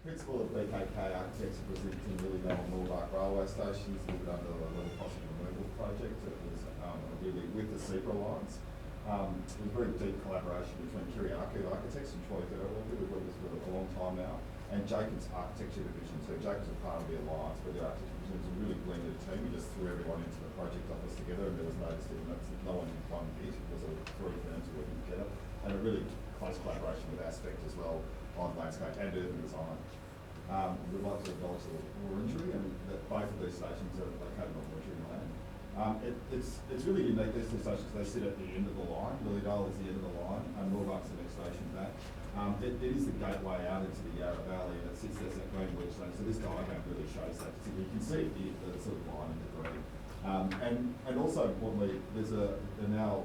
Principal of BKK Architects representing Lilydale and Mooroolbark railway stations, delivered under the level crossing removal project. It was really with the SEPRA lines. It was very deep collaboration between Kyriacou Architects and Troy Thurwell, who we've worked with for a long time now, and Jacob's Architecture Division. So Jacob's a part of the alliance, but the Architecture Division was a really blended team. We just threw everyone into the project office together, and there was no difference. No one did one bit. It was all three firms working together, and a really close collaboration with Aspect as well on landscape and urban design. We'd like to acknowledge the Wurundjeri, and that both of these stations are located on Wurundjeri land. It's really unique, these two stations, they sit at the end of the line. Lilydale is the end of the line, and Mooroolbark's the next station back. It is the gateway out into the Yarra Valley, and it sits there as that green wedge zone. So this diagram really shows that. So you can see the sort of line in the green. And also importantly, there's a now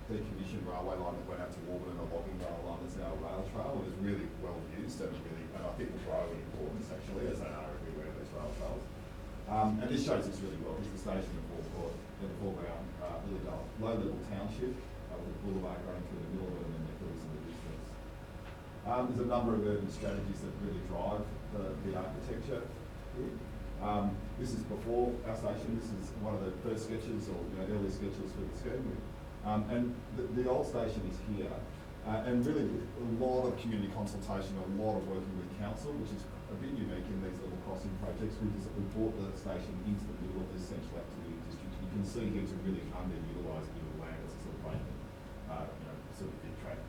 decommissioned railway line that went out to Warburton, a logging rail line that's now a rail trail, and is really well used and I think will grow in importance actually, as they are everywhere, these rail trails. And this shows this really well. This is the station in the foreground, Lilydale, low level township, with the boulevard running through the middle of it and then the hills in the distance. There's a number of urban strategies that really drive the architecture here. This is before our station. This is one of the first sketches or early sketches for the scheme. And the old station is here, and really a lot of community consultation, a lot of working with council, which is a bit unique in these little crossing projects. We brought the station into the middle of this central activity district. You can see here it's a really underutilised bit of land. It's a sort of vacant, sort of big track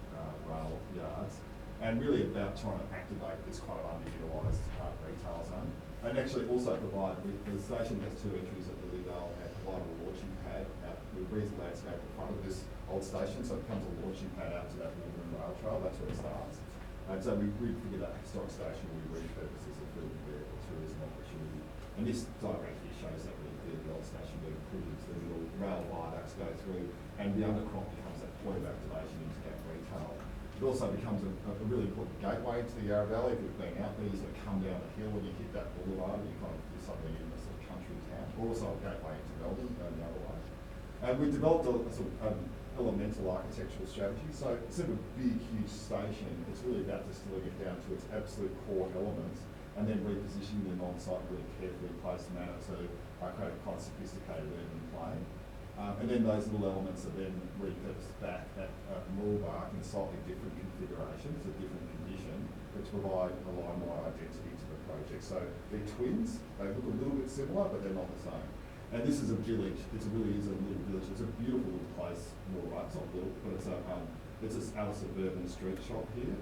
rail yards, and really about trying to activate this kind of underutilised retail zone. And actually also provide, the station has two entries at Lilydale and provide a launching pad out. We raised the landscape in front of this old station, so it becomes a launching pad out to that Warburton rail trail. That's where it starts. And so we figured that historic station we repurposed as a field there for tourism opportunity. And this diagram here shows that really clear, the old station being put into the little rail viaducts go through, and the undercrop becomes that point of activation into that retail. It also becomes a really important gateway to the Yarra Valley. If you've been out there, you sort of come down the hill and you hit that boulevard, and you kind of do something in the sort of country town. Also a gateway into Melbourne, going the other way. And we developed a sort of elemental architectural strategy. So instead of a big, huge station, it's really about distilling it down to its absolute core elements, and then repositioning them on site in a really carefully placed manner to create a kind of sophisticated urban plane. And then those little elements are then repurposed back at Mooroolbark in slightly different configurations, a different condition, which provide a line-wide identity to the project. So they're twins, they look a little bit similar, but they're not the same. And this is a village, it really is a little village. It's a beautiful little place, Mooroolbark, it's not little, but it's a suburban street shop here,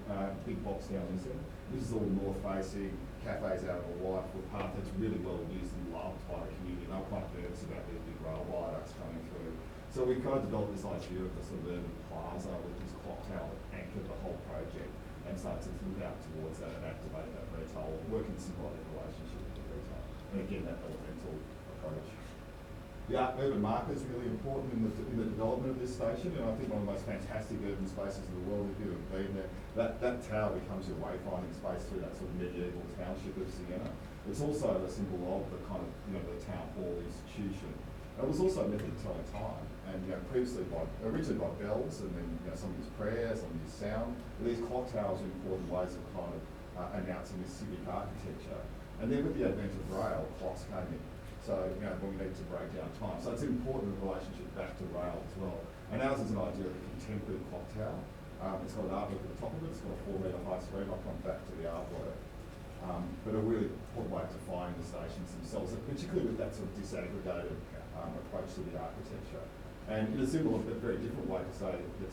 big box down this end. This is all north-facing, cafes out on a wide footpath. It's really well used and loved by the community. They're quite nervous about these big rail viaducts coming through. So we kind of developed this idea of the suburban plaza with this clock tower that anchored the whole project and started to look out towards that and activate that retail, work in symbiotic relationship with the retail. And again, that elemental approach. The urban marker is really important in the development of this station, and I think one of the most fantastic urban spaces in the world, if you've been there. That tower becomes your wayfinding space through that sort of medieval township of Siena. It's also a symbol of the kind of, the town hall institution. It was also a method of telling time, and previously originally by bells, and then some use prayer, some use sound. But these clock towers are important ways of kind of announcing this civic architecture. And then with the advent of rail, clocks came in. So, when we need to break down time. So it's an important relationship back to rail as well. And ours is an idea of a contemporary clock tower. It's got an artwork at the top of it. It's got a 4-metre high screen. I'll come back to the artwork. But a really important way of defining the stations themselves, and particularly with that sort of disaggregated approach to the architecture. And in a similar but very different way to say the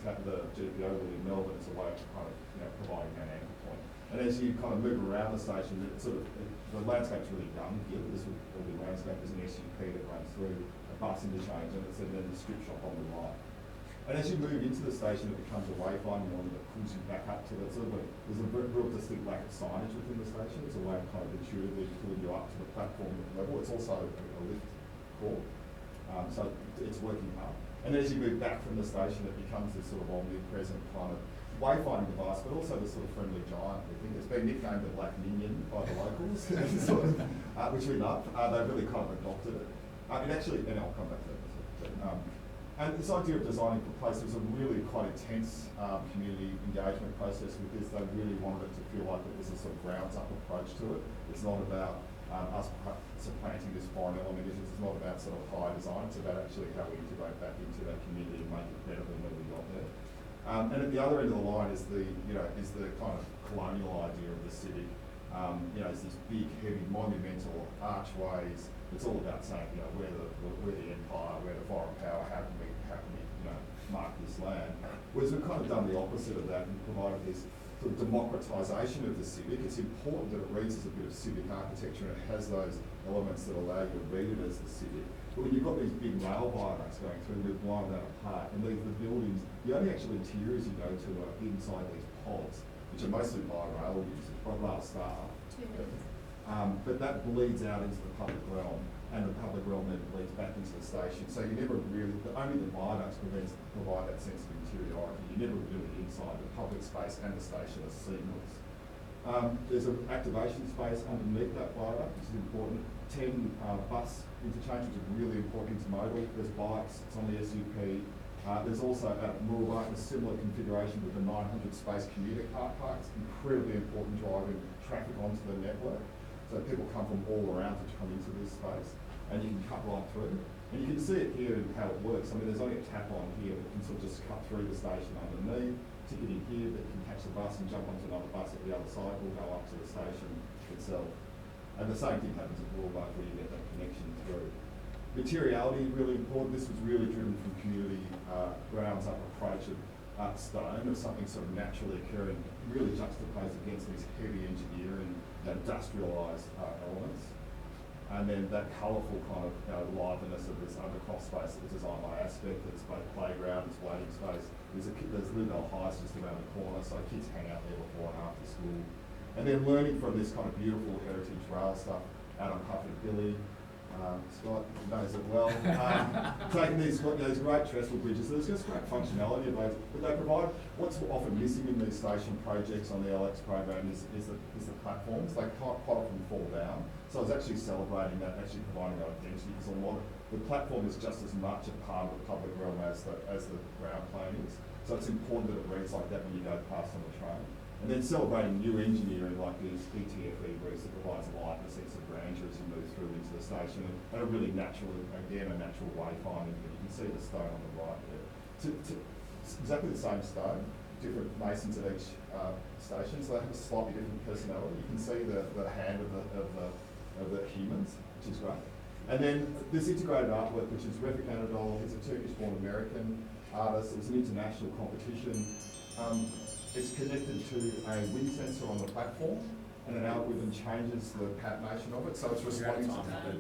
GPO in Melbourne, it's a way of kind of providing that anchor point. And as you kind of move around the station, the landscape's really young here. This would be landscape. There's an SUP that runs through, a bus interchange, and then the strip shop on the right. And as you move into the station, it becomes a wayfinding element that pulls you back up to it. So there's a real distinct lack of signage within the station. It's a way of kind of intuitively pulling you up to the platform level. It's also a lift core. So it's working up. And as you move back from the station, it becomes this sort of omnipresent kind of wayfinding device, but also the sort of friendly giant. We think it's been nicknamed the Black Minion by the locals, which we love. They really kind of adopted it. And I'll come back to that. And this idea of designing for place was a really quite intense community engagement process with this. They really wanted it to feel like it was a sort of grounds up approach to it. It's not about us supplanting this foreign element. It's not about sort of high design. It's about actually how we integrate back into that community and make it better than when we got there. And at the other end of the line is the kind of colonial idea of the civic. It's these big, heavy, monumental archways. It's all about saying, we're the empire, we're the foreign power. How can we, mark this land? Whereas we've kind of done the opposite of that and provided this sort of democratisation of the civic. It's important that it reads as a bit of civic architecture and it has those elements that allow you to read it as the civic. But when you've got these big rail viaducts going through, we've blown that apart, and the buildings, the only actual interiors you go to are inside these pods, which are mostly by rail users, by rail staff. But that bleeds out into the public realm, and the public realm then bleeds back into the station. So you never really, only the viaducts provide that sense of interiority. You never really inside the public space and the station are seamless. There's an activation space underneath that viaduct, which is important. 10 bus interchange, which is really important intermodal. There's bikes, it's on the SUP. There's also at Mooroolbark a similar configuration with the 900 space commuter car parks, incredibly important driving traffic onto the network. So people come from all around to come into this space, and you can cut right through. And you can see it here in how it works. I mean, there's only a tap on here, but you can sort of just cut through the station underneath, ticket in here, but you can catch the bus and jump onto another bus at the other side, or go up to the station itself. And the same thing happens at Mooroolbark where you get that connection through. Materiality is really important. This was really driven from community grounds up approach of stone, of something sort of naturally occurring, really juxtaposed against these heavy engineering, industrialised elements. And then that colourful kind of liveliness of this undercross space that's designed by Aspect, that's both playground, it's waiting space. There's Lilydale High's just around the corner, so kids hang out there before and after school. And then learning from this kind of beautiful heritage rail stuff out on Puffy Billy. Scott knows it well. Taking these great trestle bridges, there's just great functionality of those, but they provide, what's often missing in these station projects on the LX program is the platforms. They quite often fall down. So I was actually celebrating that, actually providing that identity, because the platform is just as much a part of the public realm as the ground plane is. So it's important that it reads like that when you go past on the train. And then celebrating new engineering like these ETFE routes that provides light and a sense of grandeur as you move through into the station, and a really natural, again, a natural wayfinding. You can see the stone on the right there. It's exactly the same stone, different masons at each station, so they have a slightly different personality. You can see the hand of the humans, which is great. And then this integrated artwork, which is Refik Anadol, he's a Turkish-born American artist. It was an international competition. It's connected to a wind sensor on the platform, and an algorithm changes the patination of it, so it's responding to